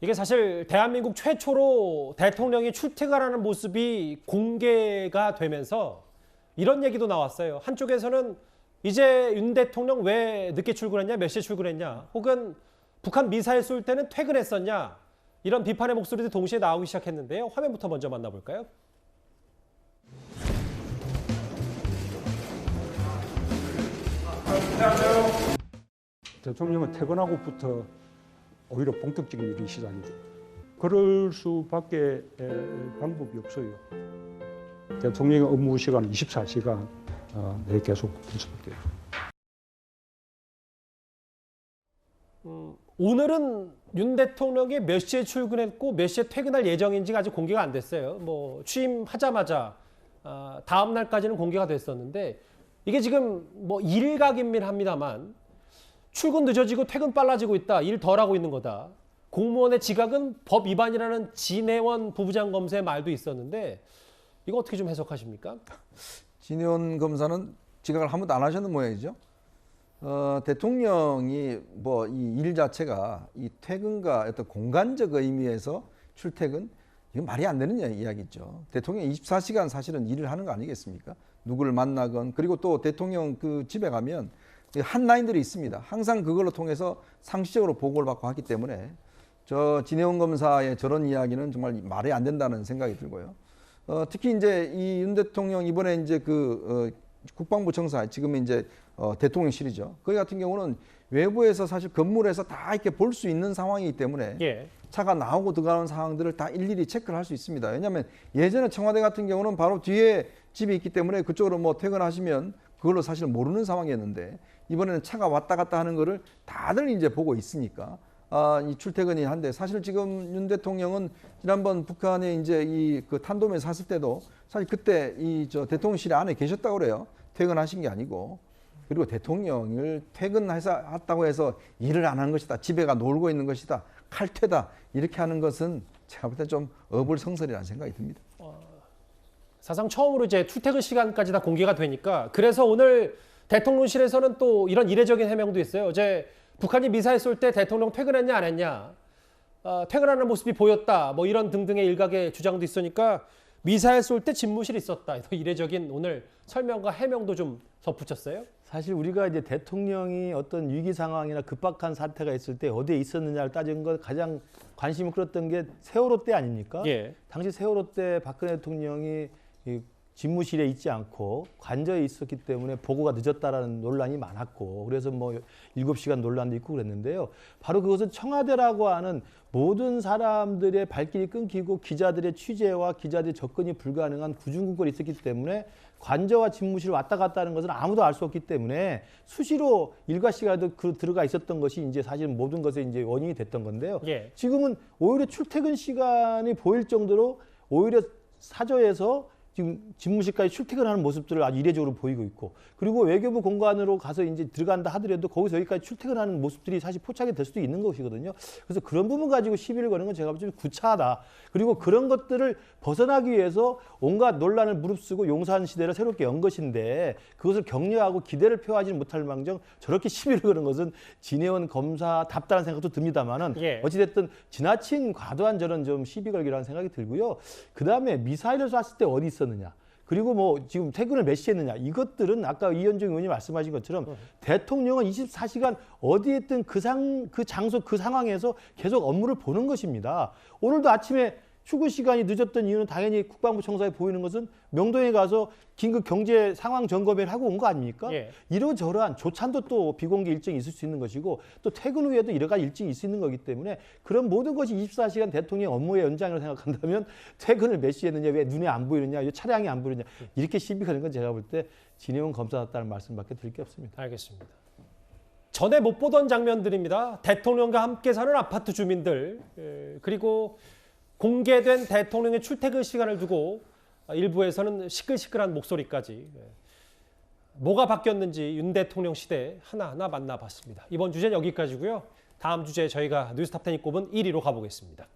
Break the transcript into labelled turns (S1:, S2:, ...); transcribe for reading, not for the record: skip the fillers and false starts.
S1: 이게 사실 대한민국 최초로 대통령이 출퇴근하는 모습이 공개가 되면서 이런 얘기도 나왔어요. 한쪽에서는 이제 윤 대통령 왜 늦게 출근했냐, 몇 시에 출근했냐, 혹은 북한 미사일 쏠 때는 퇴근했었냐, 이런 비판의 목소리도 동시에 나오기 시작했는데요. 화면부터 먼저 만나볼까요?
S2: 대통령은 퇴근하고부터 오히려 본격적인 일이 시작이 돼요. 그럴 수밖에 방법이 없어요. 대통령의 업무 시간은 24시간 내에 계속 분석돼요.
S1: 오늘은 윤 대통령이 몇 시에 출근했고 몇 시에 퇴근할 예정인지가 아직 공개가 안 됐어요. 뭐 취임하자마자 다음 날까지는 공개가 됐었는데 이게 지금 뭐 일각이긴 합니다만 출근 늦어지고 퇴근 빨라지고 있다. 일 덜 하고 있는 거다. 공무원의 지각은 법 위반이라는 진해원 부부장 검사의 말도 있었는데 이거 어떻게 좀 해석하십니까?
S3: 진해원 검사는 지각을 한 번도 안 하셨는 모양이죠. 대통령이 뭐 이 일 자체가 이 퇴근과 어떤 공간적 의미에서 출퇴근 이건 말이 안 되는 이야기죠. 대통령 24시간 사실은 일을 하는 거 아니겠습니까? 누구를 만나건 그리고 또 대통령 그 집에 가면 한 라인들이 있습니다. 항상 그걸로 통해서 상시적으로 보고를 받고 하기 때문에 저 진해원 검사의 저런 이야기는 정말 말이 안 된다는 생각이 들고요. 특히 이제 이 윤 대통령 이번에 이제 국방부 청사 지금 이제 대통령실이죠. 거기 같은 경우는 외부에서 사실 건물에서 다 이렇게 볼 수 있는 상황이기 때문에 차가 나오고 들어가는 상황들을 다 일일이 체크를 할 수 있습니다. 왜냐하면 예전에 청와대 같은 경우는 바로 뒤에 집이 있기 때문에 그쪽으로 뭐 퇴근하시면 그걸로 사실 모르는 상황이었는데 이번에는 차가 왔다 갔다 하는 거를 다들 이제 보고 있으니까 이 출퇴근이 한데 사실 지금 윤 대통령은 지난번 북한에 이제 그 탄도미사일 쐈을 때도 사실 그때 저 대통령실 안에 계셨다고 그래요. 퇴근하신 게 아니고. 그리고 대통령을 퇴근했다고 해서 일을 안 하는 것이다. 집에가 놀고 있는 것이다. 칼퇴다. 이렇게 하는 것은 제가 볼 때 좀 어불성설이라는 생각이 듭니다.
S1: 사상 처음으로 이제 출퇴근 시간까지 다 공개가 되니까 그래서 오늘 대통령실에서는 또 이런 이례적인 해명도 있어요. 어제 북한이 미사일 쏠 때 대통령 퇴근했냐 안 했냐, 퇴근하는 모습이 보였다, 뭐 이런 등등의 일각의 주장도 있으니까 미사일 쏠 때 집무실이 있었다. 이례적인 오늘 설명과 해명도 좀 덧붙였어요.
S4: 사실 우리가 이제 대통령이 어떤 위기 상황이나 급박한 사태가 있을 때 어디에 있었느냐를 따진 것 가장 관심을 끌었던 게 세월호 때 아닙니까?
S1: 예.
S4: 당시 세월호 때 박근혜 대통령이 집무실에 있지 않고 관저에 있었기 때문에 보고가 늦었다라는 논란이 많았고 그래서 뭐 7시간 논란도 있고 그랬는데요. 바로 그것은 청와대라고 하는 모든 사람들의 발길이 끊기고 기자들의 취재와 기자들의 접근이 불가능한 구중궁궐이 있었기 때문에 관저와 집무실 왔다 갔다 하는 것은 아무도 알 수 없기 때문에 수시로 일과 시간도 들어가 있었던 것이 이제 사실 모든 것의 이제 원인이 됐던 건데요. 지금은 오히려 출퇴근 시간이 보일 정도로 오히려 사저에서 지금 집무실까지 출퇴근하는 모습들을 아주 이례적으로 보이고 있고 그리고 외교부 공간으로 가서 이제 들어간다 하더라도 거기서 여기까지 출퇴근하는 모습들이 사실 포착이 될 수도 있는 것이거든요. 그래서 그런 부분 가지고 시비를 거는 건 제가 볼 때 구차하다. 그리고 그런 것들을 벗어나기 위해서 온갖 논란을 무릅쓰고 용산 시대를 새롭게 연 것인데 그것을 격려하고 기대를 표하지 못할 망정 저렇게 시비를 거는 것은 진해원 검사답다는 생각도 듭니다만은 어찌됐든 지나친 과도한 저런 좀 시비 걸기라는 생각이 들고요. 그다음에 미사일을 쐈을 때 어디 있었느냐. 그리고 뭐 지금 퇴근을 몇 시에 했느냐. 이것들은 아까 이현정 의원이 말씀하신 것처럼 대통령은 24시간 어디에 있든 그 장소 그 상황에서 계속 업무를 보는 것입니다. 오늘도 아침에 출근 시간이 늦었던 이유는 당연히 국방부 청사에 보이는 것은 명동에 가서 긴급 경제 상황 점검을 하고 온 거 아닙니까? 이러저러한 조찬도 또 비공개 일정이 있을 수 있는 것이고 또 퇴근 후에도 여러 가지 일정이 있을 수 있는 거기 때문에 그런 모든 것이 24시간 대통령 업무의 연장이라고 생각한다면 퇴근을 몇 시에 했느냐, 왜 눈에 안 보이느냐, 차량이 안 보이느냐 이렇게 시비 거는 건 제가 볼 때 진해원 검사답다는 말씀밖에 드릴 게 없습니다.
S1: 알겠습니다. 전에 못 보던 장면들입니다. 대통령과 함께 사는 아파트 주민들 그리고 공개된 대통령의 출퇴근 시간을 두고 일부에서는 시끌시끌한 목소리까지 뭐가 바뀌었는지 윤 대통령 시대 하나하나 만나봤습니다. 이번 주제는 여기까지고요. 다음 주제 저희가 뉴스탑10이 꼽은 1위로 가보겠습니다.